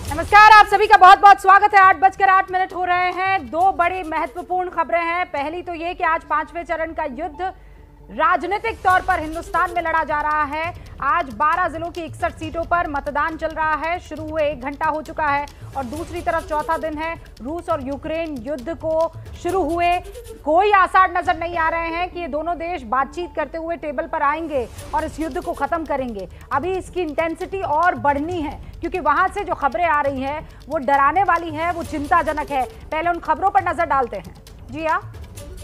नमस्कार, आप सभी का बहुत बहुत स्वागत है। 8:08 हो रहे हैं। दो बड़ी महत्वपूर्ण खबरें हैं। पहली तो ये कि आज 5वें चरण का युद्ध राजनीतिक तौर पर हिंदुस्तान में लड़ा जा रहा है। आज 12 जिलों की 61 सीटों पर मतदान चल रहा है। शुरू हुए 1 घंटा हो चुका है और दूसरी तरफ चौथा दिन है। रूस और यूक्रेन युद्ध को शुरू हुए कोई आसार नजर नहीं आ रहे हैं कि ये दोनों देश बातचीत करते हुए टेबल पर आएंगे और इस युद्ध को खत्म करेंगे। अभी इसकी इंटेंसिटी और बढ़नी है क्योंकि वहां से जो खबरें आ रही हैं वो डराने वाली है, वो चिंताजनक है। पहले उन खबरों पर नजर डालते हैं। जी हाँ,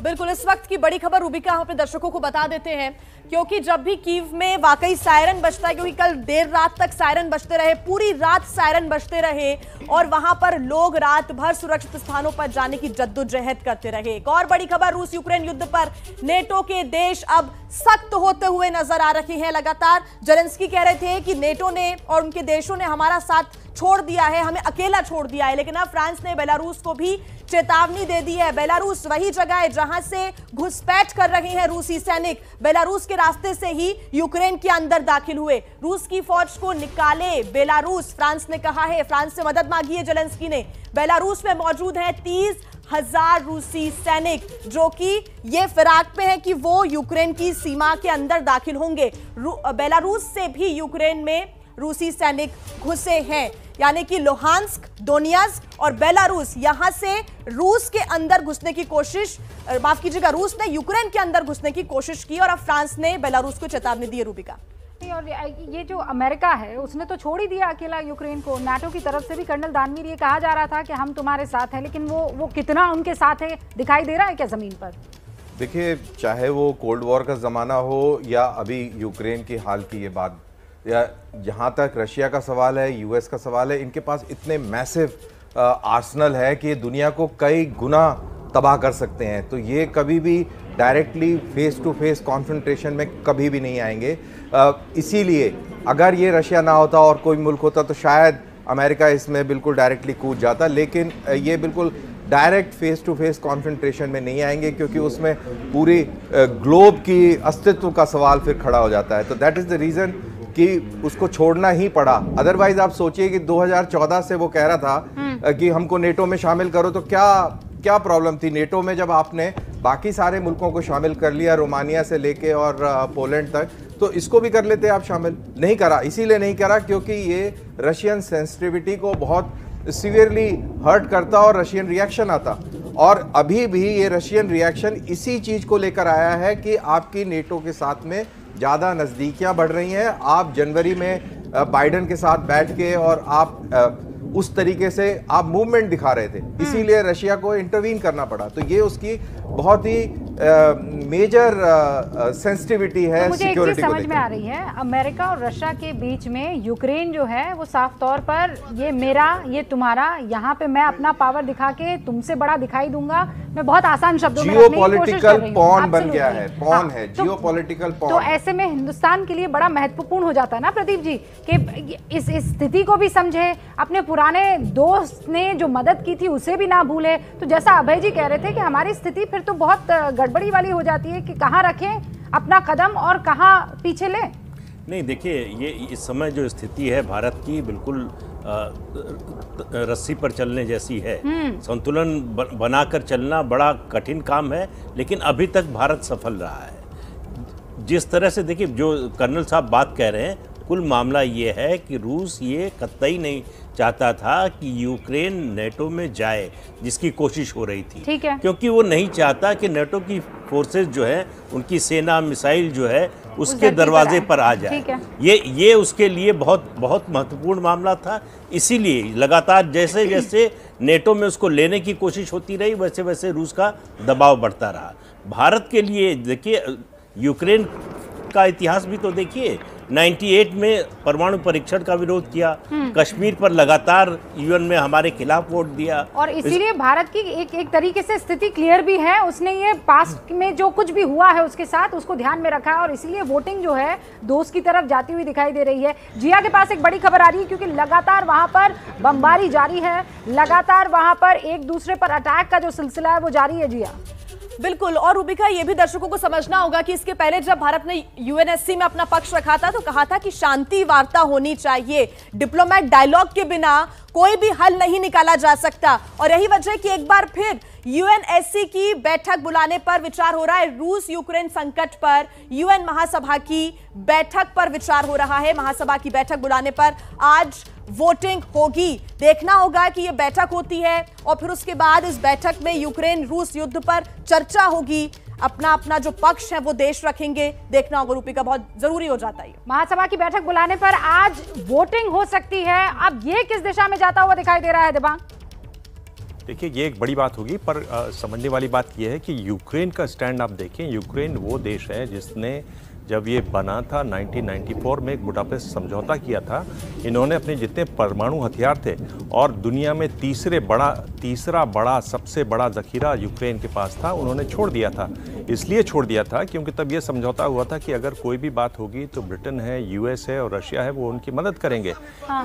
बिल्कुल, इस वक्त की बड़ी खबर रूबिका हम अपने दर्शकों को बता देते हैं क्योंकि जब भी कीव में वाकई सायरन बजता है, क्योंकि कल देर रात तक सायरन बजते रहे, पूरी रात सायरन बजते रहे और वहां पर लोग रात भर सुरक्षित स्थानों पर जाने की जद्दोजहद करते रहे। एक और बड़ी खबर रूस यूक्रेन युद्ध पर नेटो के देश अब सख्त होते हुए नजर आ रहे हैं। लगातार जेलेंस्की कह रहे थे कि नेटो ने और उनके देशों ने हमारा साथ छोड़ दिया है, हमें अकेला छोड़ दिया है, लेकिन अब फ्रांस ने बेलारूस को भी चेतावनी दे दी है। बेलारूस वही जगह है जहां से घुसपैठ कर रहे हैं रूसी सैनिक। बेलारूस के रास्ते से ही यूक्रेन के अंदर दाखिल हुए। रूस की फौज को निकाले बेलारूस, फ्रांस ने कहा है। फ्रांस से मदद मांगी है जेलेंस्की ने। बेलारूस में मौजूद है 30,000 रूसी सैनिक जो कि ये फिराक पे है कि वो यूक्रेन की सीमा के अंदर दाखिल होंगे। बेलारूस से भी यूक्रेन में रूसी सैनिक घुसे हैं, यानी कि लुहांस्क, डोनियस्क और बेलारूस, यहां से रूस के अंदर घुसने की कोशिश, माफ कीजिएगा, रूस ने यूक्रेन के अंदर घुसने की कोशिश की और अब फ्रांस ने बेलारूस को चेतावनी दी है। रूबिका, और ये जो अमेरिका है उसने तो छोड़ ही दिया अकेला यूक्रेन को। नाटो की तरफ से भी कर्नल दानवीर ये कहा जा रहा था कि हम तुम्हारे साथ हैं, लेकिन वो कितना उनके साथ है दिखाई दे रहा है क्या जमीन पर? देखिए, चाहे वो कोल्ड वॉर का ज़माना हो या अभी यूक्रेन की हाल की ये बात, या जहाँ तक रशिया का सवाल है, यूएस का सवाल है, इनके पास इतने मैसिव आर्सनल है कि दुनिया को कई गुना तबाह कर सकते हैं। तो ये कभी भी directly face to face confrontation में कभी भी नहीं आएंगे। इसीलिए अगर ये रशिया ना होता और कोई मुल्क होता तो शायद अमेरिका इसमें बिल्कुल डायरेक्टली कूद जाता, लेकिन ये बिल्कुल direct face to face confrontation में नहीं आएंगे क्योंकि उसमें पूरी ग्लोब की अस्तित्व का सवाल फिर खड़ा हो जाता है। तो दैट इज़ द रीज़न कि उसको छोड़ना ही पड़ा। अदरवाइज आप सोचिए कि 2014 से वो कह रहा था कि हमको नेटो में शामिल करो, तो क्या प्रॉब्लम थी नेटो में जब आपने बाकी सारे मुल्कों को शामिल कर लिया, रोमानिया से लेके और पोलैंड तक, तो इसको भी कर लेते आप शामिल। नहीं करा, इसीलिए नहीं करा क्योंकि ये रशियन सेंसिटिविटी को बहुत सीवियरली हर्ट करता और रशियन रिएक्शन आता। और अभी भी ये रशियन रिएक्शन इसी चीज़ को लेकर आया है कि आपकी नेटो के साथ में ज़्यादा नज़दीकियाँ बढ़ रही हैं। आप जनवरी में बाइडेन के साथ बैठ के और आप उस तरीके से आप मूवमेंट दिखा रहे थे, इसीलिए रशिया को इंटरवीन करना पड़ा। तो ये उसकी बहुत ही मेजर सेंसिटिविटी है। तो मुझे एक चीज समझ में आ रही है, अमेरिका और रशिया के बीच में यूक्रेन जो है वो साफ तौर पर ये मेरा ये तुम्हारा, यहाँ पे मैं अपना पावर दिखा के तुमसे बड़ा दिखाई दूंगा, मैं बहुत आसान शब्दों में जियोपॉलिटिकल पॉन बन गया है, पॉन है, जियोपॉलिटिकल पॉन। तो ऐसे में हिंदुस्तान के लिए बड़ा महत्वपूर्ण हो जाता है ना प्रदीप जी कि इस स्थिति को भी समझे, अपने पुराने दोस्त ने जो मदद की थी उसे भी ना भूले। तो जैसा अभय जी कह रहे थे कि हमारी स्थिति फिर तो बहुत गड़बड़ी वाली हो जाती है कि कहाँ रखें अपना कदम और कहाँ पीछे लें। नहीं, देखिए, ये इस समय जो स्थिति है भारत की बिल्कुल रस्सी पर चलने जैसी है। संतुलन बनाकर चलना बड़ा कठिन काम है, लेकिन अभी तक भारत सफल रहा है। जिस तरह से देखिए, जो कर्नल साहब बात कह रहे हैं, कुल मामला ये है कि रूस ये कतई नहीं चाहता था कि यूक्रेन नेटो में जाए, जिसकी कोशिश हो रही थी। ठीक है। क्योंकि वो नहीं चाहता कि नेटो की फोर्सेस जो है, उनकी सेना, मिसाइल जो है उसके दरवाजे पर आ जाए। ये उसके लिए बहुत बहुत महत्वपूर्ण मामला था। इसीलिए लगातार जैसे जैसे नेटो में उसको लेने की कोशिश होती रही, वैसे वैसे रूस का दबाव बढ़ता रहा। भारत के लिए देखिए, यूक्रेन का इतिहास भी तो देखिए, 98 में परमाणु परीक्षण का विरोध किया, कश्मीर पर लगातार यूएन में हमारे खिलाफ वोट दिया, और इसीलिए भारत की एक तरीके से स्थिति क्लियर भी है। उसने ये पास्ट में जो कुछ भी हुआ है उसके साथ उसको ध्यान में रखा है और इसीलिए वोटिंग जो है दोस्त की तरफ जाती हुई दिखाई दे रही है। जिया के पास एक बड़ी खबर आ रही है क्योंकि लगातार वहां पर बमबारी जारी है, लगातार वहां पर एक दूसरे पर अटैक का जो सिलसिला है वो जारी है। जिया, बिल्कुल। और रूबिका, ये भी दर्शकों को समझना होगा कि इसके पहले जब भारत ने यूएनएससी में अपना पक्ष रखा था तो कहा था कि शांति वार्ता होनी चाहिए, डिप्लोमेट डायलॉग के बिना कोई भी हल नहीं निकाला जा सकता। और यही वजह है कि एक बार फिर यूएनएससी की बैठक बुलाने पर विचार हो रहा है। रूस यूक्रेन संकट पर यूएन महासभा की बैठक पर विचार हो रहा है। महासभा की बैठक बुलाने पर आज वोटिंग होगी। देखना होगा कि यह बैठक होती है और फिर उसके बाद इस बैठक में यूक्रेन रूस युद्ध पर चर्चा होगी। अपना अपना जो पक्ष है वो देश रखेंगे। देखना होगा रूपिका, बहुत जरूरी हो जाता है। महासभा की बैठक बुलाने पर आज वोटिंग हो सकती है। अब ये किस दिशा में जाता हुआ दिखाई दे रहा है दिबांग? देखिए, ये एक बड़ी बात होगी, पर समझने वाली बात यह है कि यूक्रेन का स्टैंड आप देखें। यूक्रेन वो देश है जिसने जब ये बना था 1994 में एक बुडापेस्ट समझौता किया था। इन्होंने अपने जितने परमाणु हथियार थे और दुनिया में तीसरा बड़ा सबसे बड़ा जखीरा यूक्रेन के पास था, उन्होंने छोड़ दिया था। इसलिए छोड़ दिया था क्योंकि तब ये समझौता हुआ था कि अगर कोई भी बात होगी तो ब्रिटेन है, यूएस है और रशिया है, वो उनकी मदद करेंगे।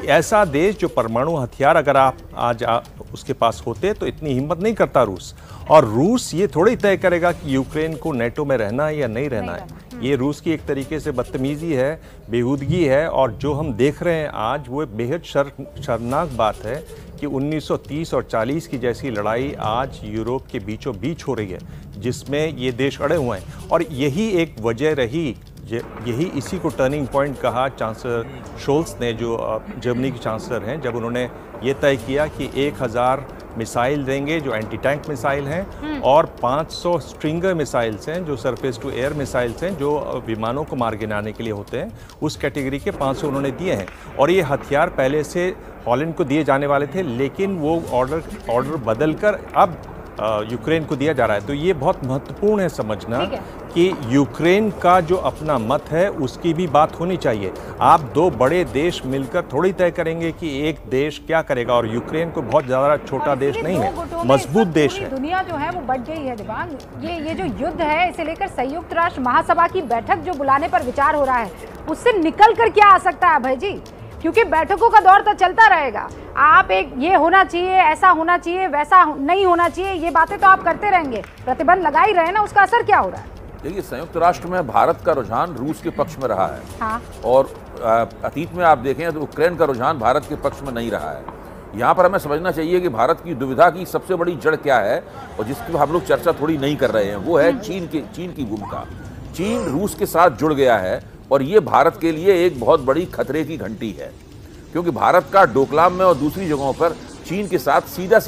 ऐसा देश जो परमाणु हथियार अगर आप आज उसके पास होते तो इतनी हिम्मत नहीं करता रूस। और रूस ये थोड़ी तय करेगा कि यूक्रेन को नेटो में रहना है या नहीं रहना है। ये रूस की एक तरीके से बदतमीजी है, बेहूदगी है। और जो हम देख रहे हैं आज वो बेहद शर्मनाक बात है कि 1930 और 40 की जैसी लड़ाई आज यूरोप के बीचों बीच हो रही है, जिसमें ये देश अड़े हुए हैं। और यही एक वजह रही, यही इसी को टर्निंग पॉइंट कहा चांसलर शोल्स ने, जो जर्मनी के चांसलर हैं, जब उन्होंने ये तय किया कि 1000 मिसाइल देंगे जो एंटी टैंक मिसाइल हैं और 500 स्ट्रिंगर मिसाइल्स हैं जो सरफेस टू एयर मिसाइल्स हैं, जो विमानों को मार गिराने के लिए होते हैं। उस कैटेगरी के 500 उन्होंने दिए हैं। और ये हथियार पहले से हॉलैंड को दिए जाने वाले थे, लेकिन वो ऑर्डर बदलकर अब यूक्रेन को दिया जा रहा है। तो ये बहुत महत्वपूर्ण है समझना कि यूक्रेन का जो अपना मत है उसकी भी बात होनी चाहिए। आप दो बड़े देश मिलकर थोड़ी तय करेंगे कि एक देश क्या करेगा। और यूक्रेन को बहुत ज़्यादा छोटा देश नहीं है, मजबूत देश है। दुनिया जो है वो बढ़ गई है दिबांग। ये जो युद्ध है इसे लेकर संयुक्त राष्ट्र महासभा की बैठक जो बुलाने पर विचार हो रहा है, उससे निकल कर क्या आ सकता है अभय जी? क्योंकि बैठकों का दौर तो चलता रहेगा। आप एक ये होना चाहिए, ऐसा होना चाहिए, वैसा नहीं होना चाहिए, ये बातें तो आप करते रहेंगे, प्रतिबंध लगा ही रहे ना, उसका असर क्या हो रहा है? देखिए, संयुक्त राष्ट्र में भारत का रुझान रूस के पक्ष में रहा है। हाँ। और अतीत में आप देखें तो यूक्रेन का रुझान भारत के पक्ष में नहीं रहा है। यहाँ पर हमें समझना चाहिए कि भारत की दुविधा की सबसे बड़ी जड़ क्या है और जिसकी हम लोग चर्चा थोड़ी नहीं कर रहे हैं, वो है चीन की भूमिका। चीन रूस के साथ जुड़ गया है और ये भारत के लिए एक बहुत बड़ी खतरे की घंटी है, क्योंकि भारत का डोकलाम में और दूसरी जगहों पर चीन के साथ सीधे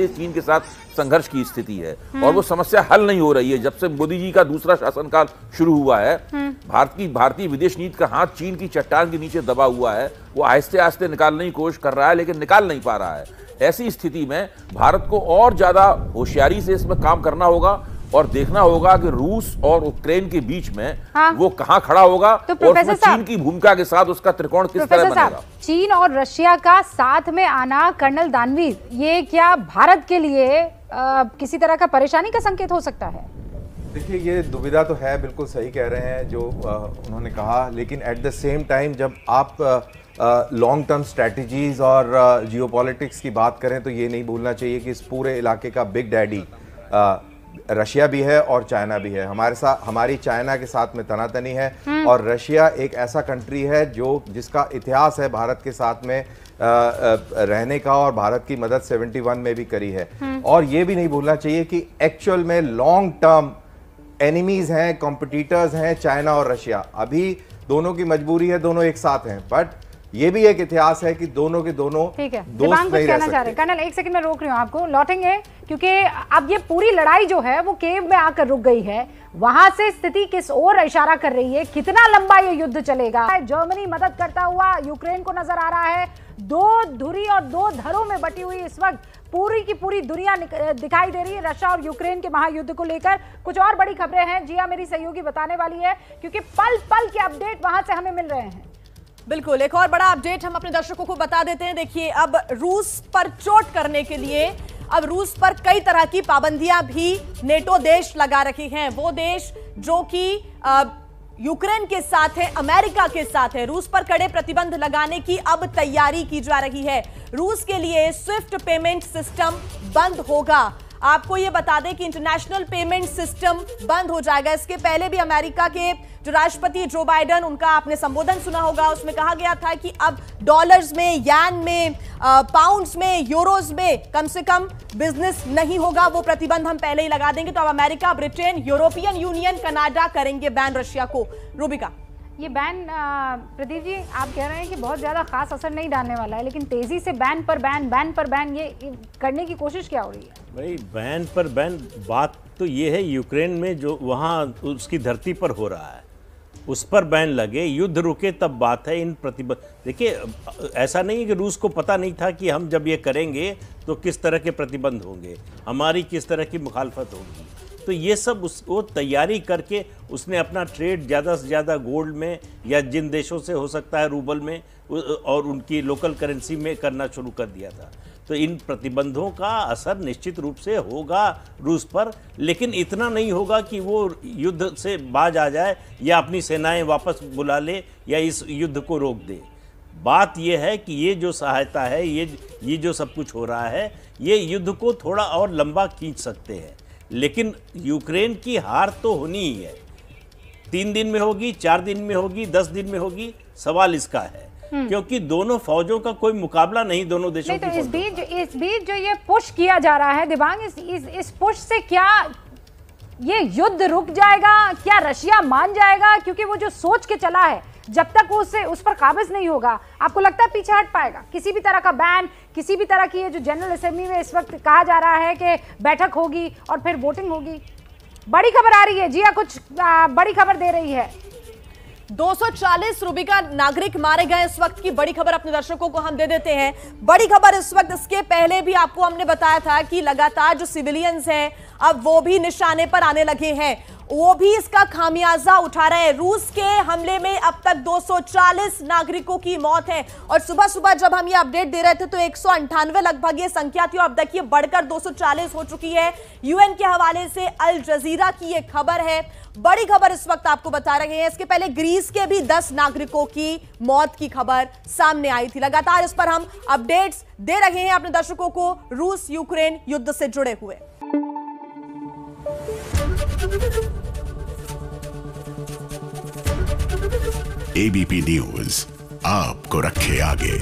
चीन के साथ संघर्ष की स्थिति है। और वो समस्या हल नहीं हो रही है। जब से मोदी जी का दूसरा शासनकाल शुरू हुआ है, भारतीय विदेश नीति का हाथ चीन की चट्टान के नीचे दबा हुआ है। वो आहिस्ते आहिस्ते निकालने की कोशिश कर रहा है, लेकिन निकाल नहीं पा रहा है। ऐसी स्थिति में भारत को और ज्यादा होशियारी से इसमें काम करना होगा और देखना होगा कि रूस और यूक्रेन के बीच में वो कहां खड़ा होगा तो और उसमें चीन की भूमिका के साथ उसका त्रिकोण किस तरह बनेगा। चीन और रशिया का साथ में आना, कर्नल दानवी, ये क्या भारत के लिए किसी तरह का परेशानी का संकेत हो सकता है? देखिए, ये दुविधा तो है, बिल्कुल सही कह रहे हैं जो उन्होंने कहा। लेकिन एट द सेम टाइम जब आप लॉन्ग टर्म स्ट्रैटेजीज और जियोपॉलिटिक्स की बात करें तो ये नहीं भूलना चाहिए कि इस पूरे इलाके का बिग डैडी रशिया भी है और चाइना भी है। हमारी चाइना के साथ में तनातनी है और रशिया एक ऐसा कंट्री है जिसका इतिहास है भारत के साथ में रहने का और भारत की मदद 71 में भी करी है। और ये भी नहीं भूलना चाहिए कि एक्चुअल में लॉन्ग टर्म एनिमीज हैं, कॉम्पिटिटर्स हैं चाइना और रशिया। अभी दोनों की मजबूरी है, दोनों एक साथ हैं, बट ये भी एक इतिहास है कि दोनों के दोनों दोस्त नहीं रह सकते। कर्नल, एक सेकंड में रोक रही हूँ आपको, लौटेंगे क्योंकि अब ये पूरी लड़ाई जो है वो केव में आकर रुक गई है। वहां से स्थिति किस ओर इशारा कर रही है? कितना लंबा ये युद्ध चलेगा? जर्मनी मदद करता हुआ यूक्रेन को नजर आ रहा है। दो धुरी और दो धरों में बटी हुई इस वक्त पूरी की पूरी दुनिया दिखाई दे रही है रशिया और यूक्रेन के महायुद्ध को लेकर। कुछ और बड़ी खबरें हैं, जिया मेरी सहयोगी बताने वाली है, क्योंकि पल पल के अपडेट वहां से हमें मिल रहे हैं। बिल्कुल, एक और बड़ा अपडेट हम अपने दर्शकों को बता देते हैं। देखिए, अब रूस पर चोट करने के लिए अब रूस पर कई तरह की पाबंदियां भी नेटो देश लगा रखी हैं। वो देश जो कि यूक्रेन के साथ है, अमेरिका के साथ है, रूस पर कड़े प्रतिबंध लगाने की अब तैयारी की जा रही है। रूस के लिए स्विफ्ट पेमेंट सिस्टम बंद होगा। आपको ये बता दें कि इंटरनेशनल पेमेंट सिस्टम बंद हो जाएगा। इसके पहले भी अमेरिका के जो राष्ट्रपति जो बाइडेन, उनका आपने संबोधन सुना होगा, उसमें कहा गया था कि अब डॉलर्स में, यान में, पाउंड्स में, यूरोज में कम से कम बिजनेस नहीं होगा। वो प्रतिबंध हम पहले ही लगा देंगे। तो अब America, Britain, European union, Canada करेंगे बैन रशिया को। रूबिका, ये बैन प्रदीप जी आप कह रहे हैं कि बहुत ज़्यादा खास असर नहीं डालने वाला है, लेकिन तेज़ी से बैन पर बैन ये करने की कोशिश क्या हो रही है? भाई बैन पर बैन, बात तो ये है यूक्रेन में जो वहाँ उसकी धरती पर हो रहा है उस पर बैन लगे, युद्ध रुके तब बात है। इन प्रतिबंध, देखिए ऐसा नहीं है कि रूस को पता नहीं था कि हम जब ये करेंगे तो किस तरह के प्रतिबंध होंगे, हमारी किस तरह की मुखालफत होगी। तो ये सब वो तैयारी करके उसने अपना ट्रेड ज़्यादा से ज़्यादा गोल्ड में या जिन देशों से हो सकता है रूबल में और उनकी लोकल करेंसी में करना शुरू कर दिया था। तो इन प्रतिबंधों का असर निश्चित रूप से होगा रूस पर, लेकिन इतना नहीं होगा कि वो युद्ध से बाज आ जाए या अपनी सेनाएं वापस बुला ले या इस युद्ध को रोक दे। बात यह है कि ये जो सहायता है, ये जो सब कुछ हो रहा है, ये युद्ध को थोड़ा और लंबा खींच सकते हैं। लेकिन यूक्रेन की हार तो होनी ही है। 3 दिन में होगी, 4 दिन में होगी, 10 दिन में होगी, सवाल इसका है क्योंकि दोनों फौजों का कोई मुकाबला नहीं दोनों देशों की। तो इस बीच जो ये पुश किया जा रहा है दिबांग, इस पुश से क्या ये युद्ध रुक जाएगा? क्या रशिया मान जाएगा? क्योंकि वो जो सोच के चला है, जब तक उस पर काबिज नहीं होगा, आपको लगता है पीछे हट पाएगा? किसी भी तरह का बैन, किसी भी तरह की ये जो जनरल असेंबली में इस वक्त कहा जा रहा है कि बैठक होगी और फिर वोटिंग होगी, बड़ी खबर आ रही है, जिया कुछ बड़ी खबर दे रही है। 240 रूबिका नागरिक मारे गए इस वक्त की बड़ी खबर अपने दर्शकों को हम दे देते हैं। बड़ी खबर इस वक्त, इसके पहले भी आपको हमने बताया था कि लगातार जो सिविलियंस हैं अब वो भी निशाने पर आने लगे हैं, वो भी इसका खामियाजा उठा रहे हैं। रूस के हमले में अब तक 240 नागरिकों की मौत है और सुबह सुबह जब हम ये अपडेट दे रहे थे तो 198 लगभग ये संख्या थी और अब देखिए बढ़कर 240 हो चुकी है। यूएन के हवाले से अल जजीरा की ये खबर है, बड़ी खबर इस वक्त आपको बता रहे हैं। इसके पहले ग्रीस के भी 10 नागरिकों की मौत की खबर सामने आई थी। लगातार इस पर हम अपडेट्स दे रहे हैं अपने दर्शकों को, रूस यूक्रेन युद्ध से जुड़े हुए। एबीपी न्यूज आपको रखे आगे।